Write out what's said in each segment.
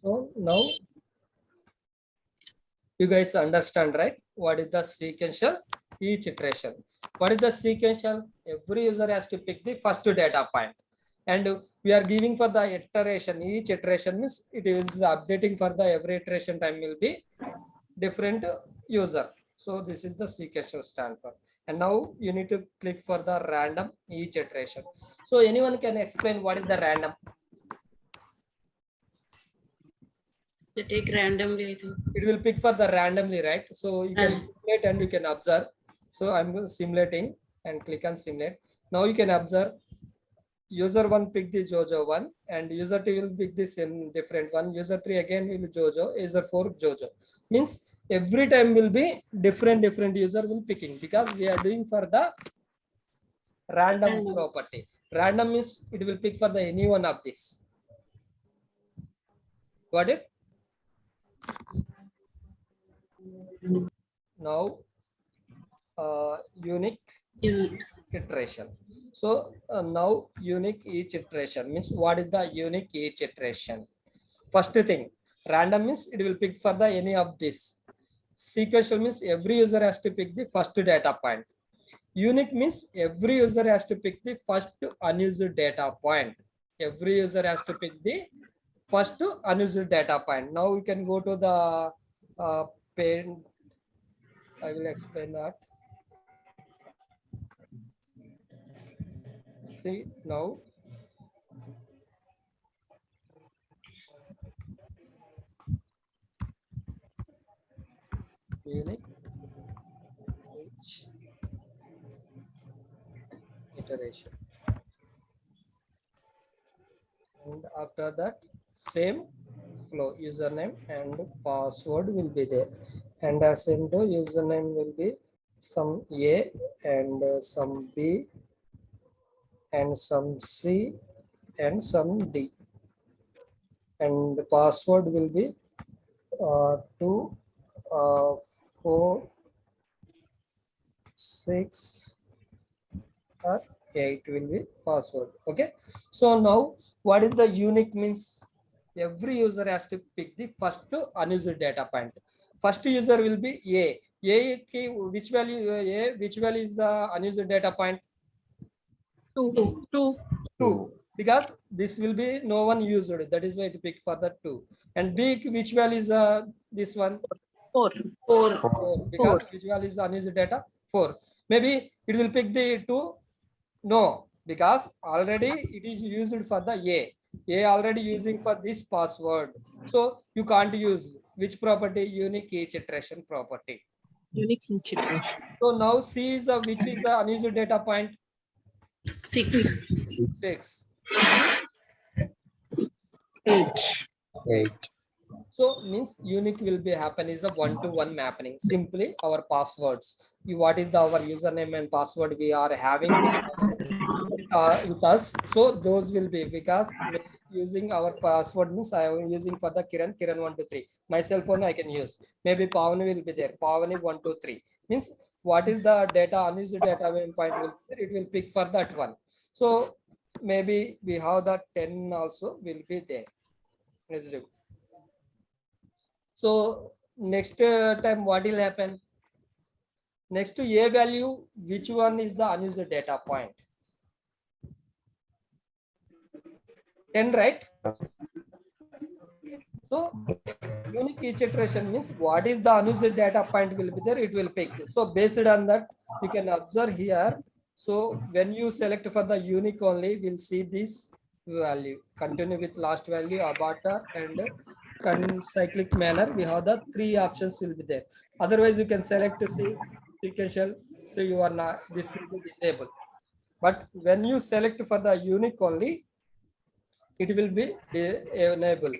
So now you guys understand, right? What is the sequential each iteration? What is the sequential? Every user has to pick the first data point, and we are giving for the iteration. Each iteration means it is updating for the every iteration time will be different user. So this is the sequential stand for. And now you need to click for the random each iteration. So anyone can explain what is the random? They take randomly. It will pick for the randomly, right? So you can simulate and you can observe. So I'm simulating and click on simulate. Now you can observe user 1 pick the Jojo 1 and user 2 will pick the same different one. User 3 again will Jojo, user 4 Jojo. Means every time will be different user will picking because we are doing for the random property. Random is it will pick for the any one of this. Got it? Now unique iteration. So now unique each iteration means what is the unique each iteration? First thing, random means it will pick for the any of this. Sequential means every user has to pick the first data point. Unique means every user has to pick the first unused data point. Every user has to pick the first unused data point. Now we can go to the parent. I will explain that. See now. Unique each iteration. And after that, same flow, username and password will be there. And assigned to username will be some A and some B and some C and some D. And the password will be 2, 4, 6, or 8 will be password. Okay. So now what is the unique means? Every user has to pick the first unused data point. First user will be A. A which value A? Which value is the unused data point? 2. Because this will be no one used. That is why to pick for the 2. And B which value is this one? 4. Because which value is the unused data? 4. Maybe it will pick the 2. No, because already it is used for the A. A already using for this password. So you can't use which property? Unique each iteration property. Unique each iteration. So now C is which is the unused data point? 6. 8. So means unique will be happen is a 1-to-1 mapping. Simply our passwords. What is our username and password we are having with us. So those will be because using our password means I am using for the Kiran 1 2 3. My cell phone I can use. Maybe Pavani will be there. Pavani 1 2 3 means what is the data unused data point will it will pick for that one. So maybe we have the 10 also will be there. So next time what will happen? Next to A value, which one is the unused data point? 10, right? So unique each iteration means what is the unused data point will be there, it will pick. So based on that, you can observe here. So when you select for the unique only, we'll see this value. Continue with last value, avatar and cyclic manner. We have the 3 options will be there. Otherwise, you can select to see sequential. So you are not, this will be disabled. But when you select for the unique only, it will be enabled.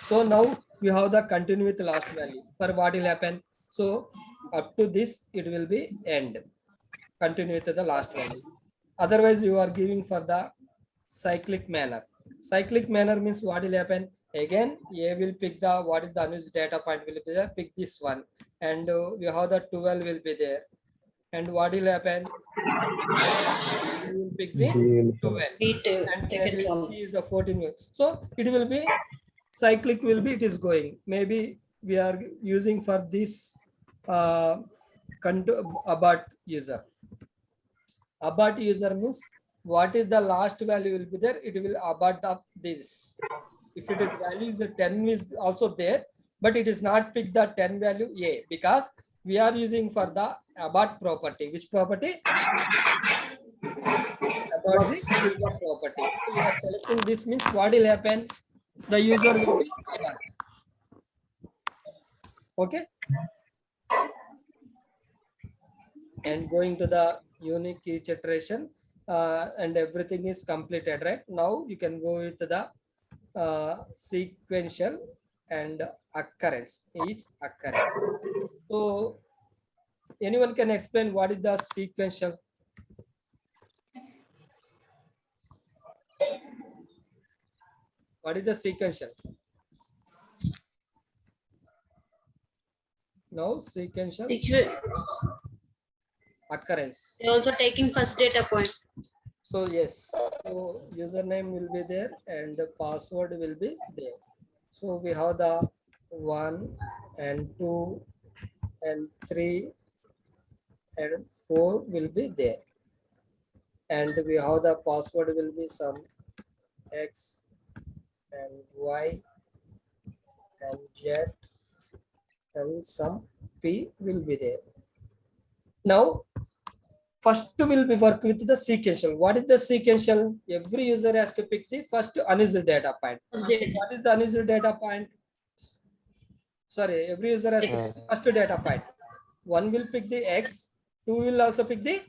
So now we have the continue with last value. For what will happen? So up to this, it will be end. Continue with the last value. Otherwise, you are giving for the cyclic manner. Cyclic manner means what will happen? Again, A will pick the what is the unused data point will be there. Pick this one, and we have the 12 will be there. And what will happen? You will pick the 12 and C is the 14. So it will be cyclic will be, it is going. Maybe we are using for this abort user. Abort user means what is the last value will be there, it will abort up this. If it is value is 10 is also there, but it is not pick the 10 value A, because we are using for the abort property. Which property? About the user property. So you are selecting this means what will happen? The user will be abort. Okay. And going to the unique each iteration, and everything is completed, right? Now you can go with the sequential and occurrence, each occurrence. So anyone can explain what is the sequential? What is the sequential? Now sequential occurrence. They're also taking first data point. So yes, so username will be there and the password will be there. So we have the 1 and 2 and 3 and 4 will be there. And we have the password will be some X and Y and Z and some P will be there. Now, first will be work with the sequential. What is the sequential? Every user has to pick the first unused data point. What is the unused data point? Sorry, every user has to pick first data point. One will pick the X, two will also pick the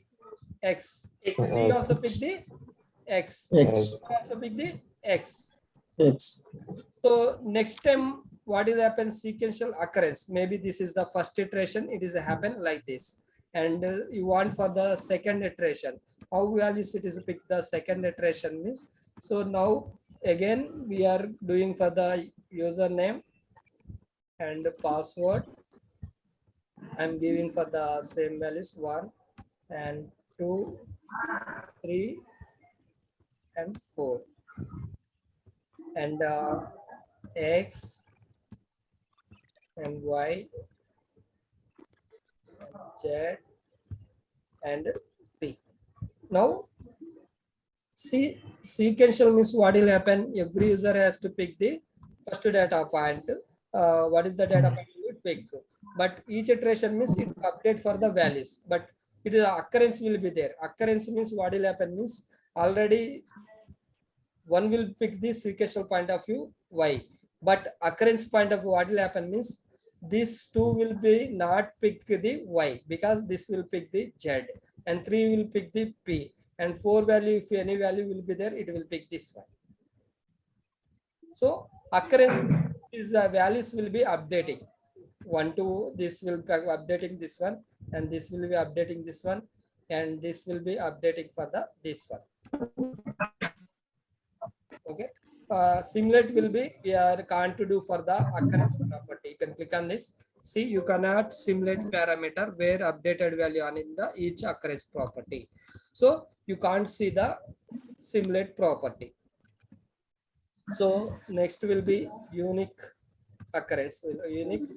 X, three also pick the X, also pick the X. So next time, what will happen? Sequential occurrence. Maybe this is the first iteration. It is happen like this, and you want for the second iteration. How values it is pick the second iteration means. So now again we are doing for the username and password. I'm giving for the same values 1 and 2, 3 and 4, and X and Y and Z and P. Now see, sequential means what will happen? Every user has to pick the first data point. What is the data point you will pick? But each iteration means it update for the values, but it is occurrence will be there. Occurrence means what will happen means already one will pick the sequential point of view Y, but occurrence point of what will happen means these two will be not pick the Y, because this will pick the Z, and 3 will pick the P, and 4 value, if any value will be there, it will pick this one. So occurrence is the values will be updating. 1, 2, this will be updating this one, and this will be updating this one, and this will be updating for the this one. Okay. Simulate will be, we are can't to do for the occurrence property. You can click on this. See, you cannot simulate parameter where updated value on in the each occurrence property. So you can't see the simulate property. So next will be unique occurrence. Unique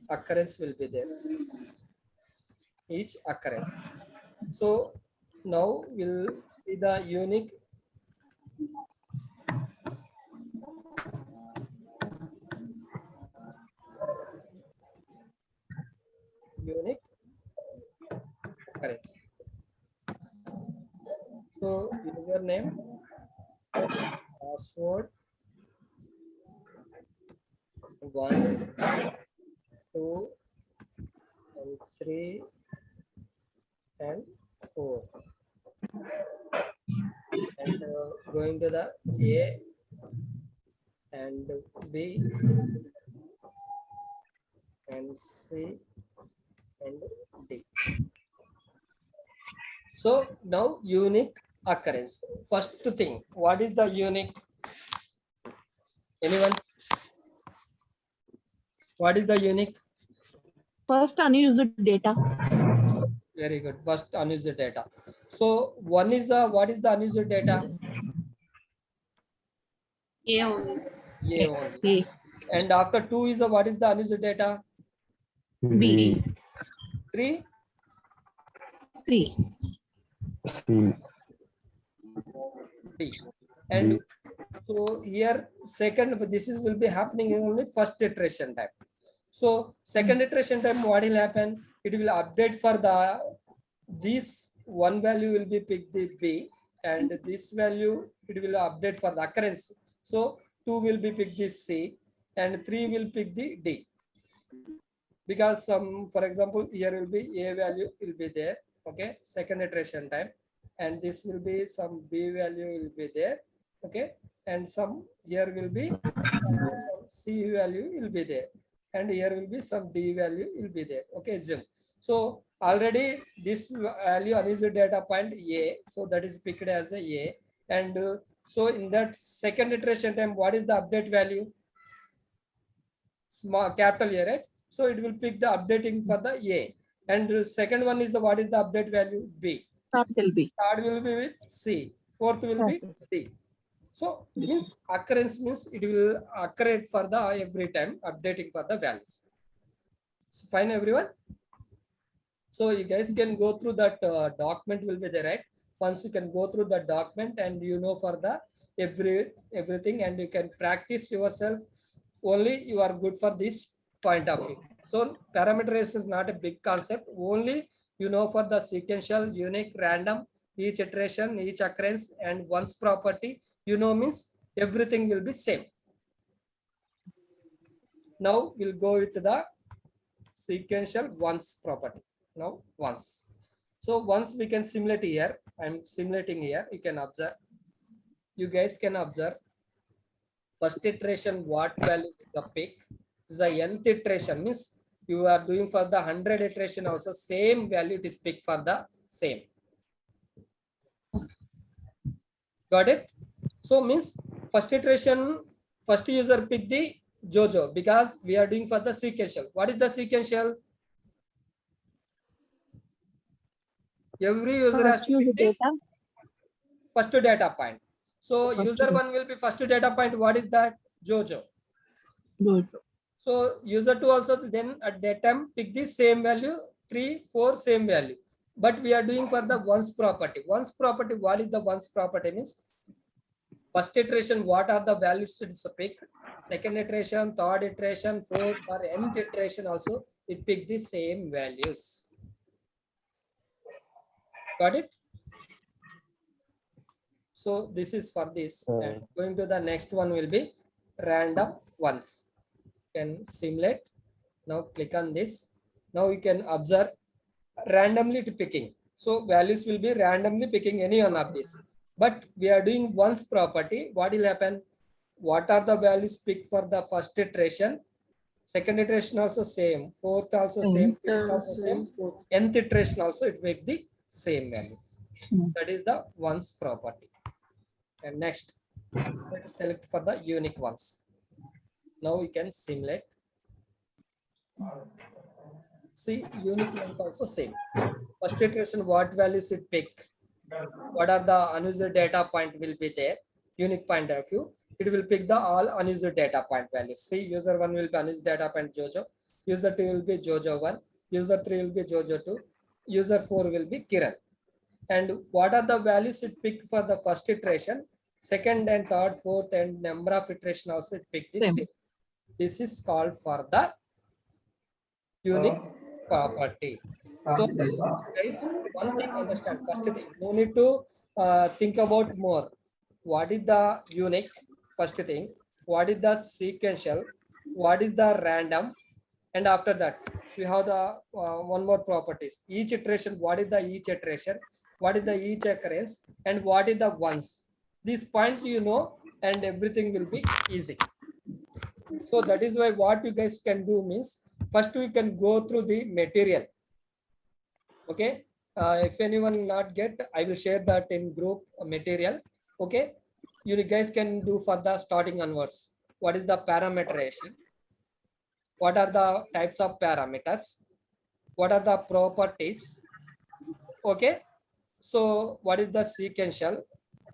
occurrence will be there. Each occurrence. So now we'll see the unique occurrence. So username, password, 1, 2 and 3 and 4, and going to the A and B and C and D. So now unique occurrence. First thing, what is the unique? Anyone? What is the unique? First unused data. Very good. First unused data. So one is what is the unused data? A only. A only. A. And after 2 is what is the unused data? B. 3, C. C. D. And so here second, this is will be happening in only first iteration time. So second iteration time, what will happen? It will update for the this one value will be pick the B, and this value it will update for the occurrence. So 2 will be pick this C, and 3 will pick the D. Because some, for example, here will be A value will be there. Okay, second iteration time, and this will be some B value will be there. Okay, and some here will be some C value will be there, and here will be some D value will be there. Okay, Jim. So already this value unused data point A, so that is picked as a, and so in that second iteration time, what is the update value? Small capital A, right? So it will pick the updating for the A, and second one is the what is the update value? B. Capital B. Third will be with C. Fourth will be D. So means occurrence means it will occur for the every time updating for the values. So fine, everyone. So you guys can go through that document will be there, right? Once you can go through the document and you know for the everything, and you can practice yourself. Only you are good for this point of view. So parameterization is not a big concept. Only you know for the sequential, unique, random, each iteration, each occurrence, and once property. You know means everything will be same. Now we'll go with the sequential once property. Now once. So once we can simulate here. I'm simulating here. You can observe. You guys can observe. First iteration, what value is the pick? The nth iteration means you are doing for the 100 iteration also same value it is picked for the same. Got it? So means first iteration, first user pick the Jojo because we are doing for the sequential. What is the sequential? Every user has to pick the first data point. So user one will be first data point. What is that? Jojo. So user 2 also then at that time pick the same value, 3, 4 same value. But we are doing for the once property. Once property, what is the once property means? First iteration, what are the values to pick? Second iteration, third iteration, fourth or nth iteration also it pick the same values. Got it? So this is for this. And going to the next one will be random ones. Can simulate. Now click on this. Now you can observe randomly to picking. So values will be randomly picking any one of these. But we are doing once property. What will happen? What are the values picked for the first iteration? Second iteration also same. Fourth also same. Fifth also same. Nth iteration also it will be the same values. That is the once property. And next, let's select for the unique ones. Now we can simulate. See, unique ones also same. First iteration, what values it pick? What are the unused data point will be there? Unique point of view. It will pick the all unused data point values. See, user 1 will be unused data point Jojo. User 2 will be Jojo 1. User 3 will be Jojo 2. User 4 will be Kiran. And what are the values it picked for the first iteration? Second and third, fourth, and number of iteration also it picked the same. This is called for the unique property. So guys, one thing understand, first thing, no need to think about more. What is the unique? First thing, what is the sequential? What is the random? And after that, we have the one more properties. Each iteration, what is the each iteration? What is the each occurrence? And what is the once? These points you know, and everything will be easy. So that is why what you guys can do means, first we can go through the material. Okay. If anyone not get, I will share that in group material. Okay. You guys can do for the starting onwards. What is the parameterization? What are the types of parameters? What are the properties? Okay. So what is the sequential?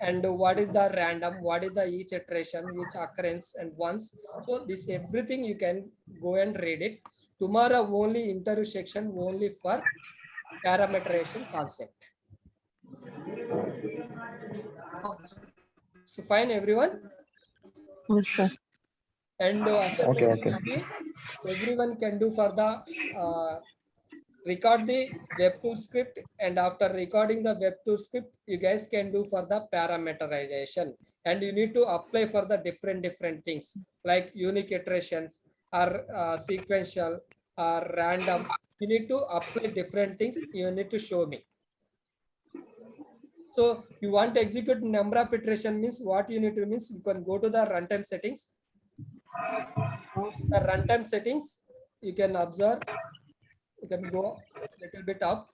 and what is the random, what is the each iteration, each occurrence and once. So this everything you can go and read it. Tomorrow only interview section only for parameterization concept. So fine everyone. Yes, sir. And assignment Okay. will be everyone can do for the record the web2 script, and after recording the web2 script you guys can do for the parameterization, and you need to apply for the different things like unique iterations or sequential or random. You need to apply different things, you need to show me. So you want to execute number of iteration means what you need to means you can go to the runtime settings. The runtime settings you can observe, you can go a little bit up.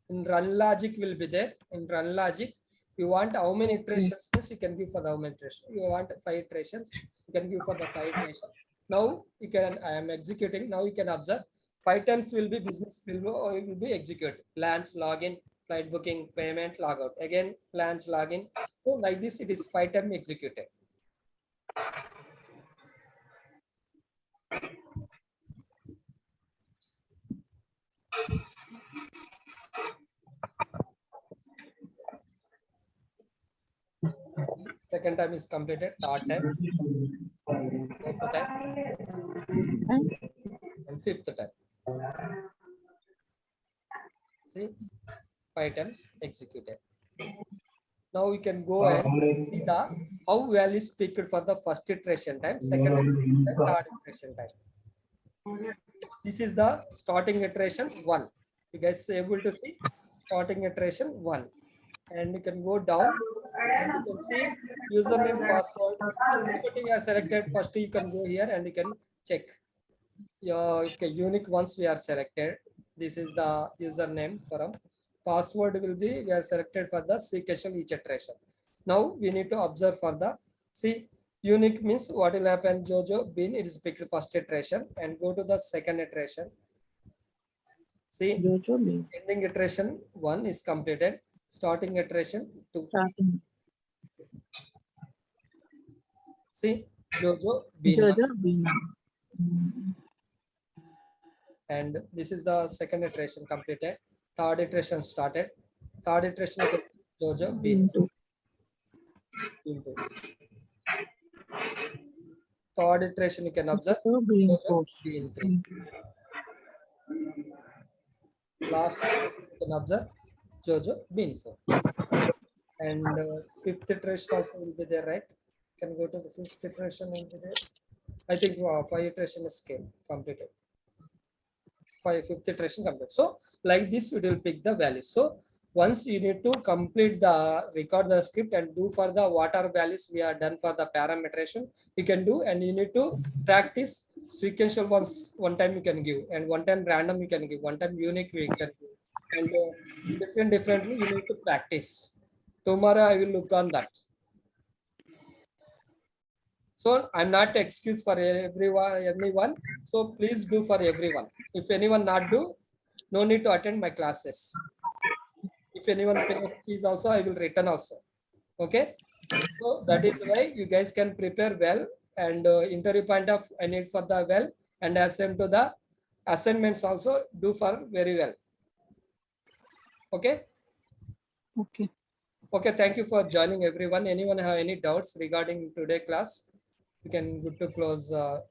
In run logic will be there. In run logic, you want how many iterations means you can give for the how many iterations. You want 5 iterations, you can give for the 5 iterations. Now you can, I am executing. Now you can observe 5 times will be business will be executed. Launch, login, flight booking, payment, logout. Again, launch, login. So like this, it is 5 times executed. Second time is completed, third time, fourth time, and fifth time. See, 5 times executed. Now we can go and see the how value is picked for the first iteration time, second iteration time, third iteration time. This is the starting iteration 1. You guys are able to see starting iteration 1, and you can go down and you can see username, password. Everything are selected. First you can go here and you can check your unique ones we are selected. This is the username from. Password will be we are selected for the sequential each iteration. Now we need to observe for the unique means what will happen. Jojo bin it is picked first iteration and go to the second iteration. See, ending iteration 1 is completed. Starting iteration 2. Starting. See, Jojo bin. And this is the second iteration completed. Third iteration started. Third iteration you can Jojo bin. Third iteration you can observe Jojo bin 3. Last you can observe Jojo bin 4. And fifth iteration also will be there, right? You can go to the fifth iteration will be there. I think 5 iteration is completed. Fifth iteration complete. So like this it will pick the values. So once you need to complete the record the script and do for the what are values we are done for the parameterization you can do, and you need to practice sequential ones. One time you can give, and one time random you can give, one time unique you can give, and differently you need to practice. Tomorrow I will look on that. So I'm not excuse for anyone. So please do for everyone. If anyone not do, no need to attend my classes. If anyone pay fees also, I will return also. Okay. So that is why you guys can prepare well, and interview point of I need for the well, and assign to the assignments also do for very well. Okay. Okay. Okay. Thank you for joining everyone. Anyone have any doubts regarding today class? You can good to close. Sir,